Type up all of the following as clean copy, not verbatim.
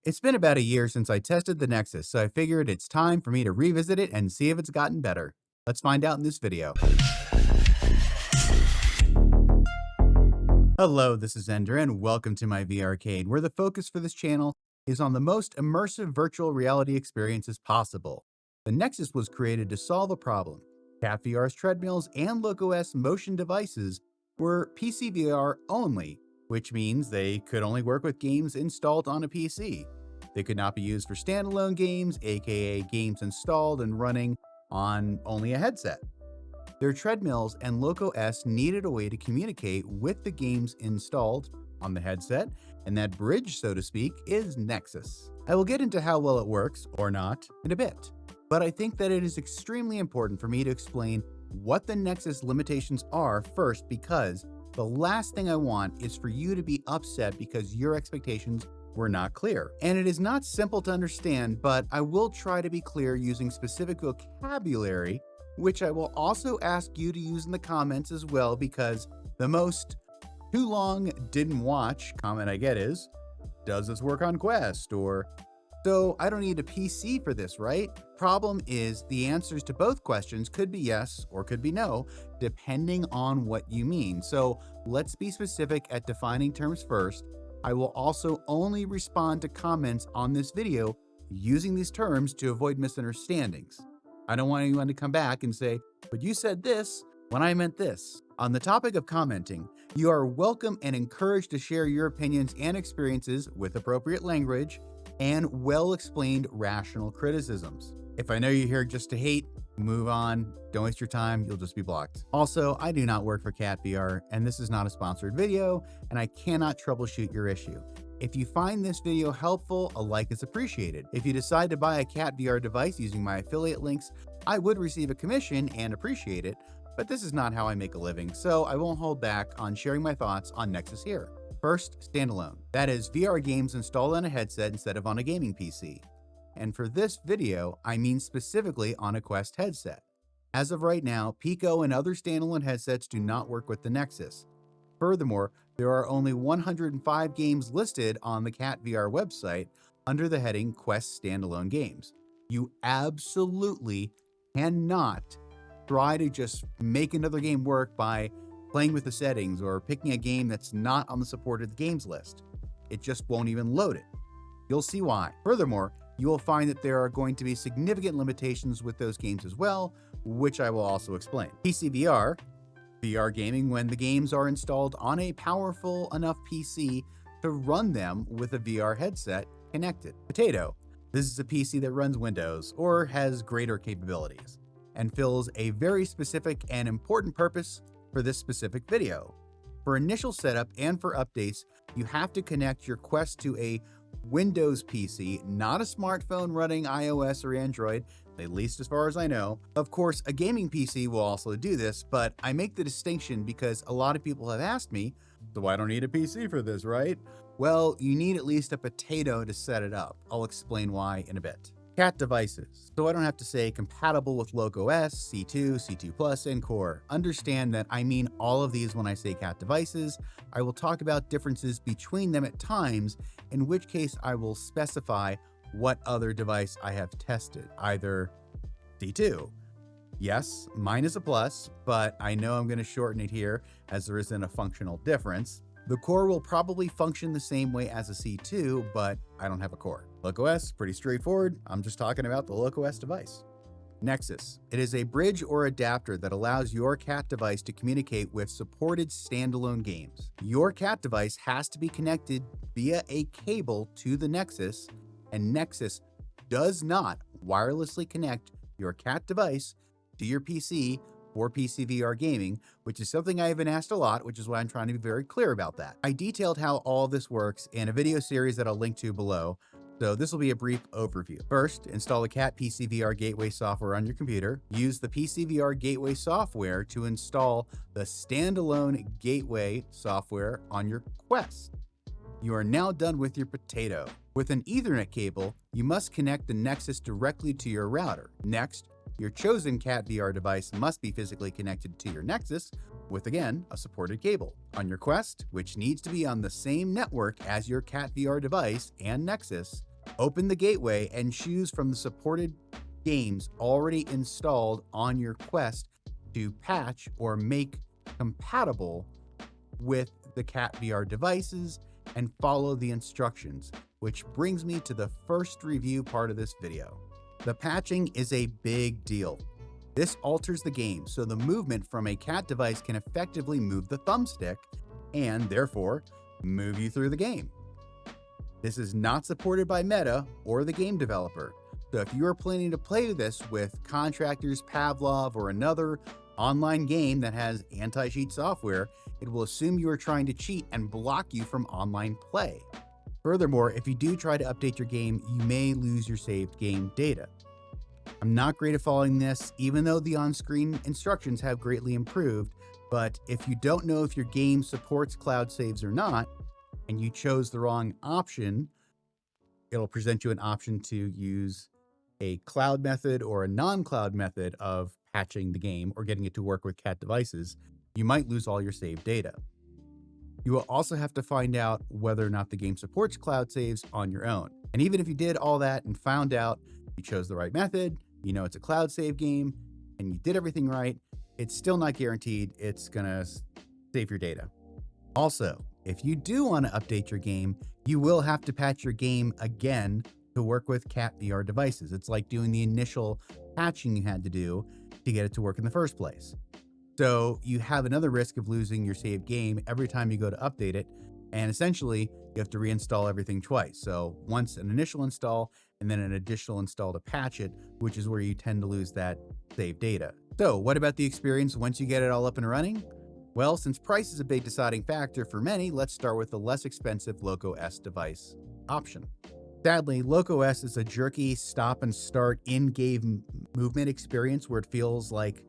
It's been about a year since I tested the Nexus, so I figured it's time for me to revisit it and see if it's gotten better. Let's find out in this video. Hello, this is Ender, and welcome to my VRcade, where the focus for this channel is on the most immersive virtual reality experiences possible. The Nexus was created to solve a problem. Kat VR's Treadmills and Loco S motion devices were PCVR only, which means they could only work with games installed on a PC. They could not be used for standalone games, aka games installed and running on only a headset. Their Treadmills and Loco S needed a way to communicate with the games installed on the headset, and that bridge, so to speak, is Nexus. I will get into how well it works, or not, in a bit, but I think that it is extremely important for me to explain what the Nexus limitations are first, because the last thing I want is for you to be upset because your expectations were not clear. And it is not simple to understand, but I will try to be clear using specific vocabulary, which I will also ask you to use in the comments as well, because the most too long didn't watch comment I get is, does this work on Quest? Or, so I don't need a PC for this, right? Problem is, the answers to both questions could be yes or could be no, depending on what you mean. So let's be specific at defining terms first. I will also only respond to comments on this video using these terms to avoid misunderstandings. I don't want anyone to come back and say, but you said this when I meant this. On the topic of commenting, you are welcome and encouraged to share your opinions and experiences with appropriate language and well-explained rational criticisms. If I know you're here just to hate, move on. Don't waste your time. You'll just be blocked. Also, I do not work for Kat VR, and this is not a sponsored video, and I cannot troubleshoot your issue. If you find this video helpful, a like is appreciated. If you decide to buy a Kat VR device using my affiliate links, I would receive a commission and appreciate it, but this is not how I make a living, so I won't hold back on sharing my thoughts on Nexus here. First, standalone. That is VR games installed on a headset instead of on a gaming PC. And for this video, I mean specifically on a Quest headset. As of right now, Pico and other standalone headsets do not work with the Nexus. Furthermore, there are only 105 games listed on the Kat VR website under the heading Quest Standalone Games. You absolutely cannot try to just make another game work by playing with the settings or picking a game that's not on the supported games list. It just won't even load it. You'll see why. Furthermore, you will find that there are going to be significant limitations with those games as well, which I will also explain. PCVR, VR gaming when the games are installed on a powerful enough PC to run them with a VR headset connected. Potato, this is a PC that runs Windows or has greater capabilities and fills a very specific and important purpose for this specific video. For initial setup and for updates, you have to connect your Quest to a Windows PC, not a smartphone running iOS or Android, at least as far as I know. Of course, a gaming PC will also do this, but I make the distinction because a lot of people have asked me, so I don't need a PC for this, right? Well, you need at least a potato to set it up. I'll explain why in a bit. Kat Devices. So I don't have to say compatible with Loco S, C2, C2+, and Core. Understand that I mean all of these when I say Kat Devices. I will talk about differences between them at times, in which case I will specify what other device I have tested, either C2. Yes, mine is a plus, but I know I'm going to shorten it here as there isn't a functional difference. The Core will probably function the same way as a C2, but I don't have a Core. Loco S, pretty straightforward. I'm just talking about the Loco S device. Nexus. It is a bridge or adapter that allows your Kat device to communicate with supported standalone games. Your Kat device has to be connected via a cable to the Nexus, and Nexus does not wirelessly connect your Kat device to your PC for PCVR gaming, which is something I have been asked a lot, which is why I'm trying to be very clear about that. I detailed how all of this works in a video series that I'll link to below, so this will be a brief overview. First, install the Kat PCVR Gateway software on your computer. Use the PCVR Gateway software to install the standalone Gateway software on your Quest. You are now done with your potato. With an Ethernet cable, you must connect the Nexus directly to your router. Next, your chosen Kat VR device must be physically connected to your Nexus with, again, a supported cable. On your Quest, which needs to be on the same network as your Kat VR device and Nexus, Open the gateway and choose from the supported games already installed on your Quest to patch or make compatible with the Kat VR devices and follow the instructions, which brings me to the first review part of this video. The patching is a big deal. This alters the game so the movement from a Kat device can effectively move the thumbstick and therefore move you through the game. This is not supported by Meta or the game developer. So if you are planning to play this with Contractors, Pavlov, or another online game that has anti-cheat software, it will assume you are trying to cheat and block you from online play. Furthermore, if you do try to update your game, you may lose your saved game data. I'm not great at following this, even though the on-screen instructions have greatly improved, but if you don't know if your game supports cloud saves or not, and you chose the wrong option, it'll present you an option to use a cloud method or a non-cloud method of patching the game or getting it to work with Kat devices. You might lose all your saved data. You will also have to find out whether or not the game supports cloud saves on your own. And even if you did all that and found out you chose the right method, you know it's a cloud save game, and you did everything right, it's still not guaranteed it's gonna save your data. Also, if you do want to update your game, you will have to patch your game again to work with Kat VR devices. It's like doing the initial patching you had to do to get it to work in the first place. So you have another risk of losing your saved game every time you go to update it. And essentially, you have to reinstall everything twice. So once an initial install and then an additional install to patch it, which is where you tend to lose that saved data. So what about the experience once you get it all up and running? Well, since price is a big deciding factor for many, let's start with the less expensive Loco S device option. Sadly, Loco S is a jerky stop and start in-game movement experience where it feels like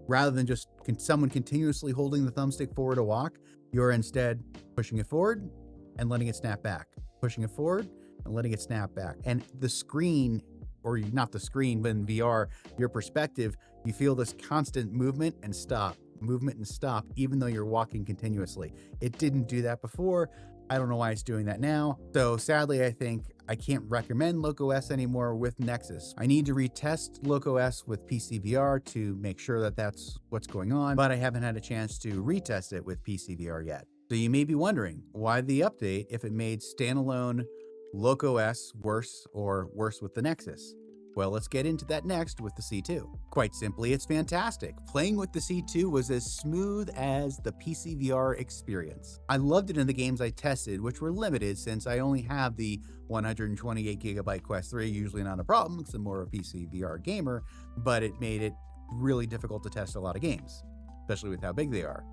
rather than just someone continuously holding the thumbstick forward to walk, you're instead pushing it forward and letting it snap back, pushing it forward and letting it snap back. And the screen, or not the screen, but in VR, your perspective, you feel this constant movement and stop, even though you're walking continuously. It didn't do that before. I don't know why it's doing that now. So sadly, I think I can't recommend Loco S anymore with Nexus. I need to retest Loco S with PCVR to make sure that that's what's going on, but I haven't had a chance to retest it with PCVR yet. So you may be wondering why the update if it made standalone Loco S worse or worse with the Nexus. Well, let's get into that next with the C2. Quite simply, it's fantastic. Playing with the C2 was as smooth as the PCVR experience. I loved it in the games I tested, which were limited since I only have the 128GB Quest 3, usually not a problem because I'm more of a PCVR gamer, but it made it really difficult to test a lot of games, especially with how big they are.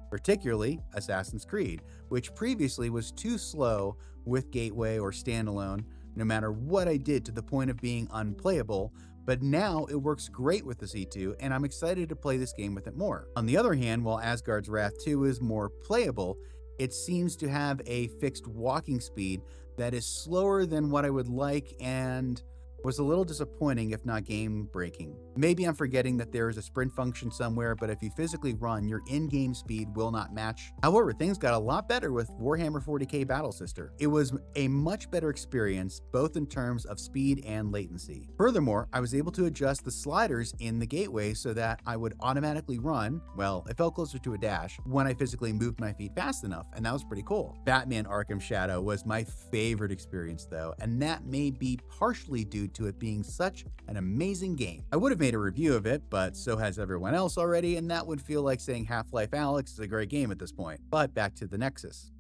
Particularly Assassin's Creed, which previously was too slow with Gateway or Standalone, no matter what I did, to the point of being unplayable, but now it works great with the C2 and I'm excited to play this game with it more. On the other hand, while Asgard's Wrath 2 is more playable, it seems to have a fixed walking speed that is slower than what I would like and was a little disappointing, if not game breaking. Maybe I'm forgetting that there is a sprint function somewhere, but if you physically run, your in-game speed will not match. However, things got a lot better with Warhammer 40k Battle Sister. It was a much better experience, both in terms of speed and latency. Furthermore, I was able to adjust the sliders in the gateway so that I would automatically run, well, it felt closer to a dash, when I physically moved my feet fast enough, and that was pretty cool. Batman Arkham Shadow was my favorite experience though, and that may be partially due to it being such an amazing game. I would have made a review of it, but so has everyone else already, and that would feel like saying Half-Life Alyx is a great game at this point. But back to the Nexus.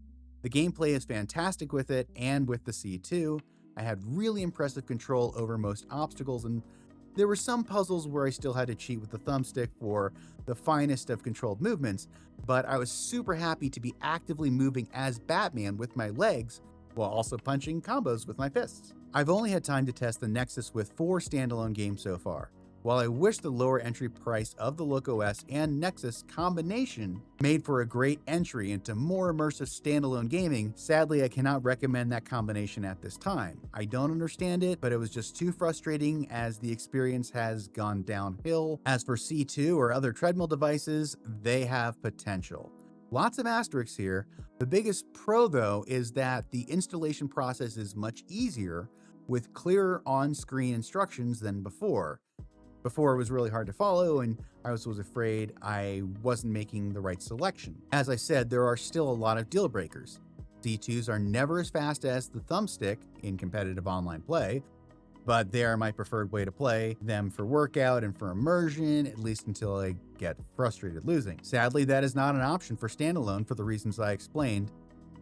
The gameplay is fantastic with it, and with the C2, I had really impressive control over most obstacles, and there were some puzzles where I still had to cheat with the thumbstick for the finest of controlled movements, but I was super happy to be actively moving as Batman with my legs while also punching combos with my fists. I've only had time to test the Nexus with 4 standalone games so far. While I wish the lower entry price of the Loco S and Nexus combination made for a great entry into more immersive standalone gaming, sadly I cannot recommend that combination at this time. I don't understand it, but it was just too frustrating as the experience has gone downhill. As for C2 or other treadmill devices, they have potential. Lots of asterisks here. The biggest pro though is that the installation process is much easier, with clearer on-screen instructions than before. Before, it was really hard to follow, and I was afraid I wasn't making the right selection. As I said, there are still a lot of deal breakers. C2s are never as fast as the thumbstick in competitive online play, but they are my preferred way to play them for workout and for immersion, at least until I get frustrated losing. Sadly, that is not an option for Standalone for the reasons I explained,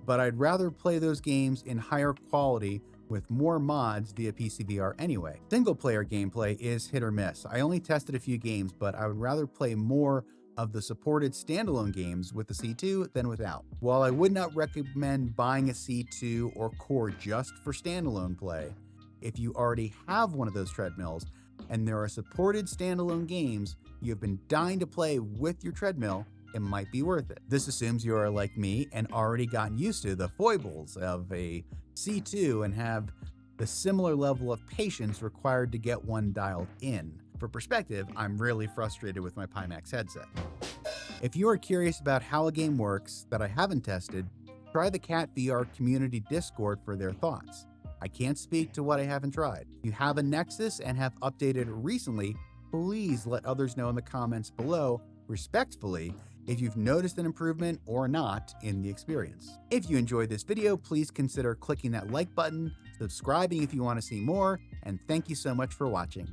but I'd rather play those games in higher quality with more mods via PCVR anyway. Single-player gameplay is hit or miss. I only tested a few games, but I would rather play more of the supported standalone games with the C2 than without. While I would not recommend buying a C2 or core just for standalone play, if you already have one of those treadmills and there are supported standalone games you have been dying to play with your treadmill, it might be worth it. This assumes you are like me and already gotten used to the foibles of a C2 and have the similar level of patience required to get one dialed in. For perspective, I'm really frustrated with my Pimax headset. If you are curious about how a game works that I haven't tested, try the Kat VR community Discord for their thoughts. I can't speak to what I haven't tried. If you have a Nexus and have updated recently, please let others know in the comments below, respectfully, if you've noticed an improvement or not in the experience. If you enjoyed this video, please consider clicking that like button, subscribing if you want to see more, and thank you so much for watching.